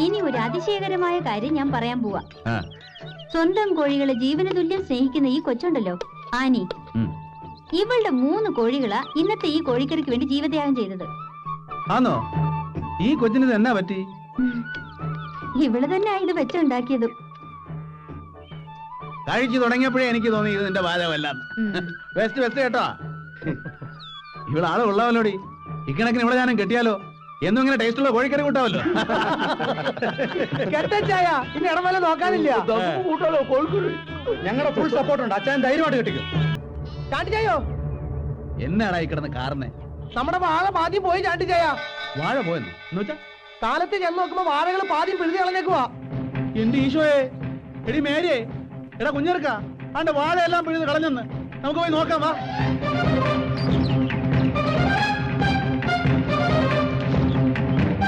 ഇനി ഒരു അതിശയകരമായ കാര്യം ഞാൻ പറയാൻ പോവാ. സ്വന്തം കോഴികളെ ജീവന തുല്യം സ്നേഹിക്കുന്ന ഈ കൊച്ചുണ്ടല്ലോ ആനി, ഇവളുടെ 3 കോഴികളാ ഇന്നത്തെ ഈ കോഴിക്കറിക്ക് വേണ്ടി ജീവത്യാഗം ചെയ്തത്. ആണോ? ഈ കൊച്ചിന് എന്നാ പറ്റി? ഇവള് തന്നെ ഇത് വെച്ചുണ്ടാക്കിയതും. കഴിച്ചു തുടങ്ങിയപ്പോഴേ എനിക്ക് തോന്നി ഇത് നിന്റെ ബാധകമല്ല. ബെസ്റ്റ് കേട്ടോ. ഇവളാളെ ഉള്ളവല്ലോടി. ഇക്കണക്കിന് ഇവിടെ ഞാനും കെട്ടിയാലോ? എന്നും ഇങ്ങനെ ടേസ്റ്റുള്ള കോഴിക്കറി കൂട്ടാവല്ലോ. ഇനി ഇടമല നോക്കാനില്ല. ഞങ്ങളുടെ ഫുൾ സപ്പോർട്ട് ഉണ്ട്. അച്ഛൻ ധൈര്യമായിട്ട് കെട്ടിക്കും. ചാണ്ടിച്ചായോ എന്നാടാ ഈ കിടന്ന് കാറിനെ? നമ്മുടെ വാഴ പാദ്യം പോയി ചാണ്ടിച്ചായ. വാഴ പോയെന്നു എന്ന് വെച്ചാ കാലത്ത് ചെന്ന് നോക്കുമ്പോ വാഴകൾ പാദ്യം പിഴുതി കളഞ്ഞേക്കുവാ. എന്റെ ഈശോയെ, എടി മേരിയെ, എടാ കുഞ്ഞെടുക്ക, ആണ്ട് വാഴയെല്ലാം പിഴുത് കളഞ്ഞെന്ന്. നമുക്ക് പോയി നോക്കാം വാ.